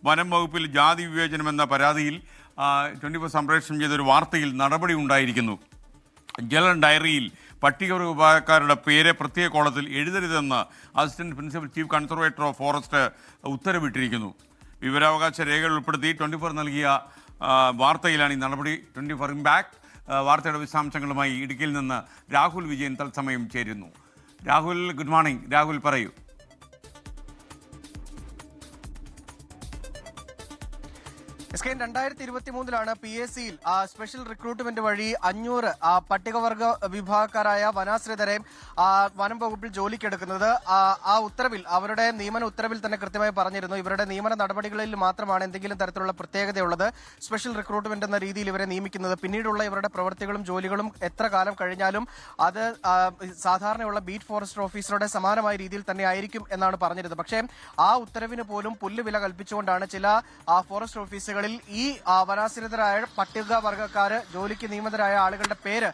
വനം വകുപ്പിൽ ജാതി വിവേചനമെന്ന പരാതിയിൽ 24 സംപ്രേഷണം ചെയ്തൊരു വാർത്തയിൽ നടപടി ഉണ്ടായിരിക്കുന്നു. ജനറൽ ഡയറിയിൽ പട്ടികവർഗ വിഭാഗക്കാരുടെ പേര് പ്രത്യേക കോളത്തിൽ എഴുതരുതെന്ന് assistant principal chief conservator of forest ഉത്തരവിട്ടിരിക്കുന്നു. വിവരാവകാശ രേഖകൾ ഉൾപ്പെടുത്തി 24 നൽകിയ വാർത്തയിലാണ് ഈ നടപടി. 24 ഇംപാക്ട് വാർത്തയുടെ വിശദാംശങ്ങളുമായി ഇടുക്കിയിൽ നിന്ന് രാഹുൽ വിജയൻ തത്സമയം ചേരുന്നു. Rahul, good morning. രാഹുൽ, പറയൂ. എസ്കെൻ 2023 PSCയിൽ സ്പെഷ്യൽ റിക്രൂട്ട്മെന്റ് വഴി 500 പട്ടികവർഗ വിഭാഗക്കാരായ വനാശ്രിതരെ വനം വകുപ്പിൽ ജോലിക്കെടുക്കുന്നത്. ആ ഉത്തരവിൽ, അവരുടെ നിയമന ഉത്തരവിൽ തന്നെ കൃത്യമായി പറഞ്ഞിരുന്നു, ഇവരുടെ നിയമന നടപടികളിൽ മാത്രമാണ് എന്തെങ്കിലും തരത്തിലുള്ള പ്രത്യേകതയുള്ളത്. സ്പെഷ്യൽ റിക്രൂട്ട്മെന്റ് എന്ന രീതിയിൽ ഇവരെ നിയമിക്കുന്നത്. പിന്നീടുള്ള ഇവരുടെ പ്രവൃത്തികളും ജോലികളും എത്ര കാലം കഴിഞ്ഞാലും അത് സാധാരണയുള്ള ബീറ്റ് ഫോറസ്റ്റ് ഓഫീസറുടെ സമാനമായ രീതിയിൽ തന്നെ ആയിരിക്കും എന്നാണ് പറഞ്ഞിരുന്നത്. പക്ഷേ ആ ഉത്തരവിന് പോലും പുല്ലുവില കൽപ്പിച്ചുകൊണ്ടാണ് ചില ഫോറസ്റ്റ് ഓഫീസുകൾ ഈ വനാശ്രിതരായ പട്ടികവർഗക്കാര് ജോലിക്ക് നിയമിതരായ ആളുകളുടെ പേര്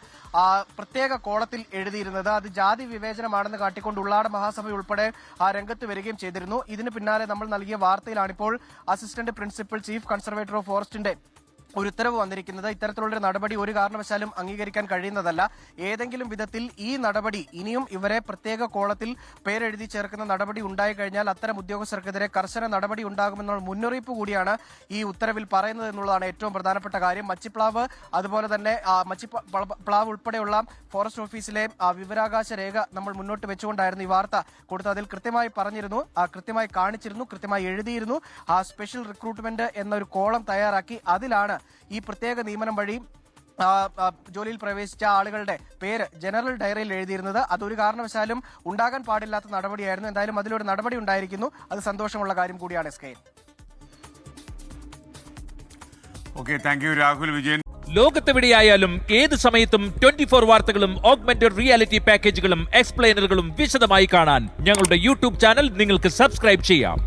പ്രത്യേക കോളത്തിൽ എഴുതിയിരുന്നത്. അത് ജാതി വിവേചനമാണെന്ന് കാട്ടിക്കൊണ്ട് ഉള്ളാട് മഹാസഭ ഉൾപ്പെടെ രംഗത്ത് വരികയും ചെയ്തിരുന്നു. ഇതിന് പിന്നാലെ നമ്മൾ നൽകിയ വാർത്തയിലാണിപ്പോൾ assistant principal chief conservator of ഫോറസ്റ്റിന്റെ ഒരു ഉത്തരവ് വന്നിരിക്കുന്നത്. ഇത്തരത്തിലുള്ളൊരു നടപടി ഒരു കാരണവശാലും അംഗീകരിക്കാൻ കഴിയുന്നതല്ല. ഏതെങ്കിലും വിധത്തിൽ ഈ നടപടി ഇനിയും ഇവരെ പ്രത്യേക കോളത്തിൽ പേരെഴുതി ചേർക്കുന്ന നടപടി ഉണ്ടായി കഴിഞ്ഞാൽ അത്തരം ഉദ്യോഗസ്ഥർക്കെതിരെ കർശന നടപടി ഉണ്ടാകുമെന്നുള്ള മുന്നറിയിപ്പ് കൂടിയാണ് ഈ ഉത്തരവിൽ പറയുന്നത് എന്നുള്ളതാണ് ഏറ്റവും പ്രധാനപ്പെട്ട കാര്യം. മച്ചിപ്ലാവ്, അതുപോലെ തന്നെ മച്ചിപ്ലാവ് ഉൾപ്പെടെയുള്ള ഫോറസ്റ്റ് ഓഫീസിലെ വിവരാവകാശ രേഖ നമ്മൾ മുന്നോട്ട് വെച്ചുകൊണ്ടായിരുന്നു ഈ വാർത്ത കൊടുത്ത്. അതിൽ കൃത്യമായി പറഞ്ഞിരുന്നു, കൃത്യമായി കാണിച്ചിരുന്നു, കൃത്യമായി എഴുതിയിരുന്നു. സ്പെഷ്യൽ റിക്രൂട്ട്മെന്റ് എന്നൊരു കോളം തയ്യാറാക്കി അതിലാണ് ഈ പ്രത്യേക നിയമനം വഴി ജോലിയിൽ പ്രവേശിച്ച ആളുകളുടെ പേര് ജനറൽ ഡയറിയിൽ എഴുതിയിരുന്നത്. അതൊരു കാരണവശാലും ഉണ്ടാകാൻ പാടില്ലാത്ത നടപടിയായിരുന്നു. എന്തായാലും അതിലൊരു നടപടി ഉണ്ടായിരിക്കുന്നു. അത് സന്തോഷമുള്ള കാര്യം കൂടിയാണ്. SK, okay, thank you Rahul Vijayan. ലോകത്തെവിടെയായാലും ഏത് സമയത്തും 24 വാർത്തകളും ഓഗ്മെന്റഡ് റിയാലിറ്റി പാക്കേജുകളും എക്സ്പ്ലെയിനറുകളും വിശദമായി കാണാൻ ഞങ്ങളുടെ യൂട്യൂബ് ചാനൽ നിങ്ങൾക്ക് സബ്സ്ക്രൈബ് ചെയ്യാം.